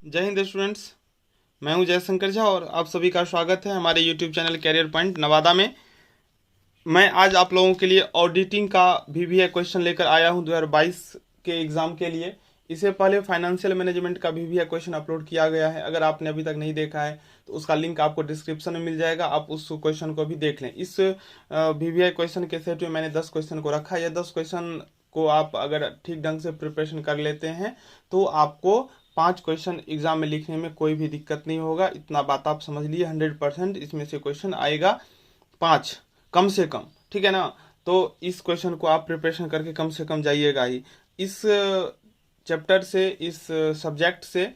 जय हिंद स्टूडेंट्स। मैं हूं जयशंकर झा और आप सभी का स्वागत है हमारे YouTube channel career point Nawada में। मैं आज आप लोगों के लिए ऑडिटिंग का वीवीए क्वेश्चन लेकर आया हूं 2022 के एग्ज़ाम के लिए। इससे पहले फाइनेंशियल मैनेजमेंट का वीवीए क्वेश्चन अपलोड किया गया है। अगर आपने अभी तक नहीं देखा है तो उसका लिंक आपको डिस्क्रिप्शन में मिल जाएगा, आप उस क्वेश्चन को भी देख लें। इस वीवीए क्वेश्चन के सेट में मैंने 10 क्वेश्चन को रखा है। यह 10 क्वेश्चन को आप अगर ठीक ढंग से प्रिपरेशन कर लेते हैं तो आपको 5 क्वेश्चन एग्जाम में लिखने में कोई भी दिक्कत नहीं होगा। इतना बात आप समझ लिए, 100% इसमें से क्वेश्चन आएगा 5 कम से कम, ठीक है ना। तो इस क्वेश्चन को आप प्रिपरेशन करके कम से कम जाइएगा ही। इस चैप्टर से, इस सब्जेक्ट से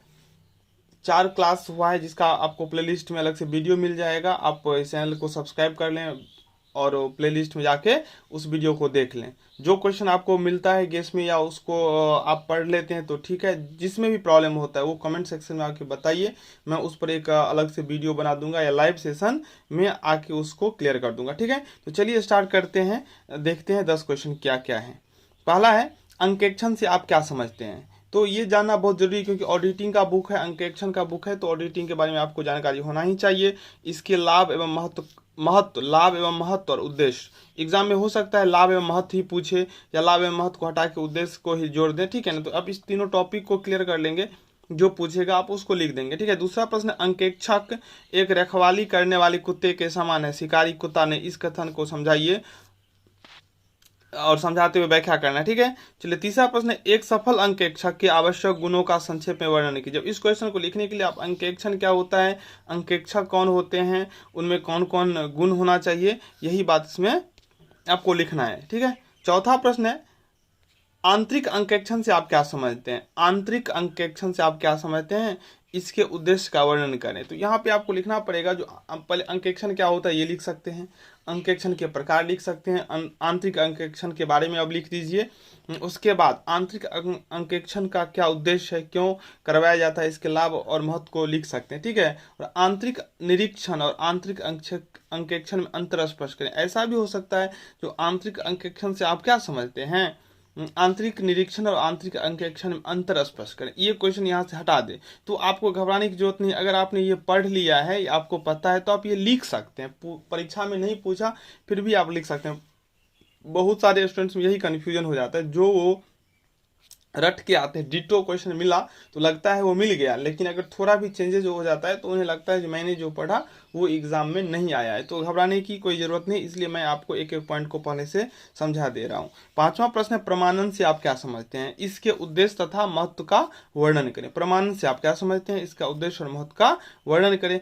4 क्लास हुआ है जिसका आपको प्लेलिस्ट में अलग से वीडियो मिल जाएगा। आप इस चैनल को सब्सक्राइब कर लें और प्लेलिस्ट में जाके उस वीडियो को देख लें। जो क्वेश्चन आपको मिलता है गेस में या उसको आप पढ़ लेते हैं तो ठीक है, जिसमें भी प्रॉब्लम होता है वो कमेंट सेक्शन में आके बताइए। मैं उस पर एक अलग से वीडियो बना दूंगा या लाइव सेशन में आके उसको क्लियर कर दूंगा, ठीक है। तो चलिए स्टार्ट करते हैं, देखते हैं 10 क्वेश्चन क्या क्या है। पहला है, अंकेक्षण से आप क्या समझते हैं। तो ये जानना बहुत जरूरी है क्योंकि ऑडिटिंग का बुक है, अंकेक्षण का बुक है, तो ऑडिटिंग के बारे में आपको जानकारी होना ही चाहिए। इसके लाभ एवं लाभ एवं महत्व और उद्देश्य एग्जाम में हो सकता है लाभ एवं महत्व ही पूछे या लाभ एवं महत्व को हटा के उद्देश्य को ही जोड़ दें, ठीक है ना। तो अब इस तीनों टॉपिक को क्लियर कर लेंगे, जो पूछेगा आप उसको लिख देंगे, ठीक है। दूसरा प्रश्न, अंकेक्षक एक रखवाली करने वाले कुत्ते के समान है, शिकारी कुत्ता ने, इस कथन को समझाइए और समझाते हुए व्याख्या करना है, ठीक है। चलिए तीसरा प्रश्न, एक सफल अंकेक्षक के आवश्यक गुणों का संक्षेप में वर्णन कीजिए। इस क्वेश्चन को लिखने के लिए आप अंकेक्षण क्या होता है, अंकेक्षक कौन होते हैं, उनमें कौन कौन गुण होना चाहिए, यही बात इसमें आपको लिखना है, ठीक है। चौथा प्रश्न है, आंतरिक अंकेक्षण से आप क्या समझते हैं। आंतरिक अंकेक्षण से आप क्या समझते हैं, इसके उद्देश्य का वर्णन करें। तो यहाँ पे आपको लिखना पड़ेगा, जो पहले अंकेक्षण क्या होता है ये लिख सकते हैं, अंकेक्षण के प्रकार लिख सकते हैं, आंतरिक अंकेक्षण के बारे में अब लिख दीजिए। उसके बाद आंतरिक अंकेक्षण का क्या उद्देश्य है, क्यों करवाया जाता है, इसके लाभ और महत्व को लिख सकते हैं, ठीक है। और आंतरिक निरीक्षण और आंतरिक अंकेक्षण में अंतर स्पष्ट करें। ऐसा भी हो सकता है, जो आंतरिक अंकेक्षण से आप क्या समझते हैं, आंतरिक निरीक्षण और आंतरिक अंकेक्षण में अंतर स्पष्ट करें। ये क्वेश्चन यहाँ से हटा दें, तो आपको घबराने की जरूरत नहीं। अगर आपने ये पढ़ लिया है, आपको पता है, तो आप ये लिख सकते हैं। परीक्षा में नहीं पूछा फिर भी आप लिख सकते हैं। बहुत सारे स्टूडेंट्स में यही कन्फ्यूजन हो जाता है, जो वो रट के आते हैं, डिटो क्वेश्चन मिला तो लगता है वो मिल गया, लेकिन अगर थोड़ा भी चेंजेस हो जाता है तो उन्हें लगता है कि मैंने जो पढ़ा वो एग्जाम में नहीं आया है। तो घबराने की कोई जरूरत नहीं, इसलिए मैं आपको एक एक पॉइंट को पहले से समझा दे रहा हूँ। पांचवा प्रश्न है, प्रमाणन से आप क्या समझते हैं, इसके उद्देश्य तथा महत्व का वर्णन करें। प्रमाणन से आप क्या समझते हैं, इसका उद्देश्य और महत्व का वर्णन करें।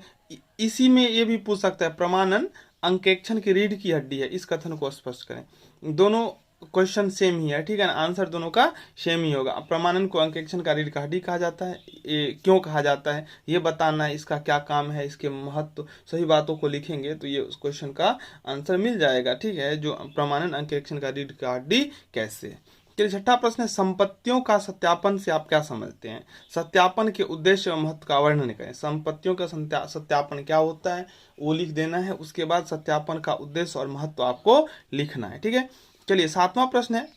इसी में ये भी पूछ सकता है, प्रमाणन अंकेक्षण की रीढ़ की हड्डी है, इस कथन को स्पष्ट करें। दोनों क्वेश्चन सेम ही है, ठीक है ना, आंसर दोनों का सेम ही होगा। प्रमाणन को अंकेक्षण का रीढ़ का हड्डी कहा जाता है, ये क्यों कहा जाता है ये बताना है, इसका क्या काम है, इसके महत्व, सही बातों को लिखेंगे तो ये उस क्वेश्चन का आंसर मिल जाएगा, ठीक है। जो प्रमाणन अंकेक्षण का रीढ़ का हड्डी कैसे। चलिए छठा प्रश्न है, संपत्तियों का सत्यापन से आप क्या समझते हैं। सत्यापन के उद्देश्य और महत्व का वर्णन करें। संपत्तियों का सत्यापन क्या होता है वो लिख देना है, उसके बाद सत्यापन का उद्देश्य और महत्व आपको लिखना है, ठीक है। चलिए सातवां प्रश्न है,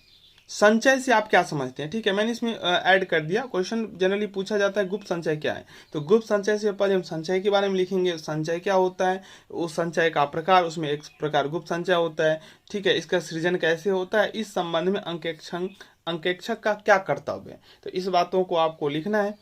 संचय से आप क्या समझते हैं, ठीक है। मैंने इसमें ऐड कर दिया, क्वेश्चन जनरली पूछा जाता है गुप्त संचय क्या है, तो गुप्त संचय से पहले हम संचय के बारे में लिखेंगे। संचय क्या होता है, उस संचय का प्रकार, उसमें एक प्रकार गुप्त संचय होता है, ठीक है। इसका सृजन कैसे होता है, इस संबंध में अंकेक्षक का क्या कर्तव्य है, तो इस बातों को आपको लिखना है।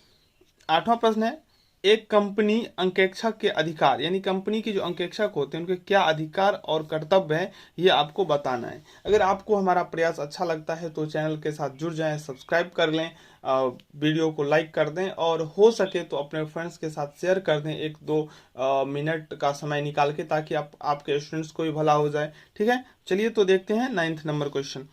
आठवां प्रश्न है, एक कंपनी अंकेक्षक के अधिकार, यानी कंपनी के जो अंकेक्षक होते हैं उनके क्या अधिकार और कर्तव्य है ये आपको बताना है। अगर आपको हमारा प्रयास अच्छा लगता है तो चैनल के साथ जुड़ जाएं, सब्सक्राइब कर लें, वीडियो को लाइक कर दें और हो सके तो अपने फ्रेंड्स के साथ शेयर कर दें 1-2 मिनट का समय निकाल के, ताकि आपके स्टूडेंट्स को भी भला हो जाए, ठीक है। चलिए तो देखते हैं 9th नंबर क्वेश्चन।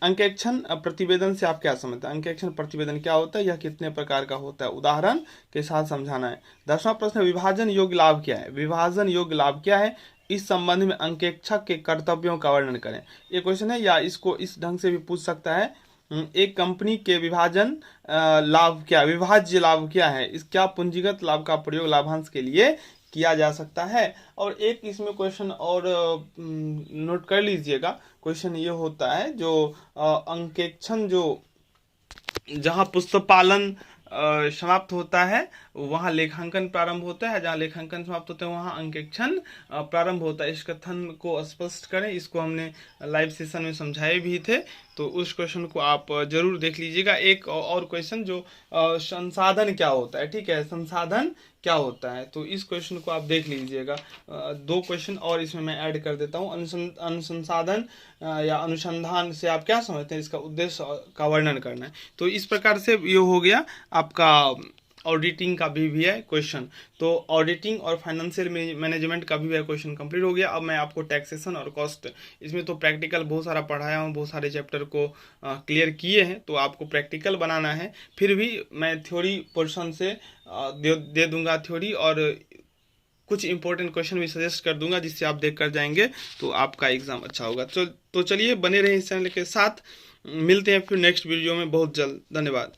अंकेक्षण प्रतिवेदन से आप क्या समझते हैं। अंकेक्षण प्रतिवेदन क्या होता है, यह कितने प्रकार का होता है, उदाहरण के साथ समझाना है। 10वां प्रश्न, विभाजन योग्य लाभ क्या है। विभाजन योग्य लाभ क्या है, इस संबंध में अंकेक्षक के कर्तव्यों का वर्णन करें। ये क्वेश्चन है, या इसको इस ढंग से भी पूछ सकता है, एक कंपनी के विभाजन लाभ क्या, विभाज्य लाभ क्या है, इस क्या पूंजीगत लाभ का प्रयोग लाभांश के लिए किया जा सकता है। और एक इसमें क्वेश्चन और नोट कर लीजिएगा, क्वेश्चन ये होता है, जो अंकेक्षण जो जहाँ पुष्पपालन समाप्त होता है वहाँ लेखांकन प्रारंभ होता है, जहाँ लेखांकन समाप्त होता है वहाँ अंकेक्षण प्रारंभ होता है। इस कथन को स्पष्ट करें। इसको हमने लाइव सेशन में समझाए भी थे, तो उस क्वेश्चन को आप जरूर देख लीजिएगा। एक और क्वेश्चन जो संसाधन क्या होता है, ठीक है, संसाधन क्या होता है, तो इस क्वेश्चन को आप देख लीजिएगा। 2 क्वेश्चन और इसमें मैं ऐड कर देता हूँ। अनुसंधान या अनुसंधान से आप क्या समझते हैं, इसका उद्देश्य का वर्णन करना है। तो इस प्रकार से ये हो गया आपका ऑडिटिंग का भी है क्वेश्चन। तो ऑडिटिंग और फाइनेंशियल मैनेजमेंट का भी क्वेश्चन कंप्लीट हो गया। अब मैं आपको टैक्सेशन और कॉस्ट, इसमें तो प्रैक्टिकल बहुत सारा पढ़ाया हूँ, बहुत सारे चैप्टर को क्लियर किए हैं, तो आपको प्रैक्टिकल बनाना है। फिर भी मैं थ्योरी पोर्शन से दे दूंगा थ्योरी, और कुछ इंपॉर्टेंट क्वेश्चन भी सजेस्ट कर दूंगा, जिससे आप देख कर जाएंगे तो आपका एग्जाम अच्छा होगा। तो चलिए बने रहे इस चैनल के साथ, मिलते हैं फिर नेक्स्ट वीडियो में बहुत जल्द। धन्यवाद।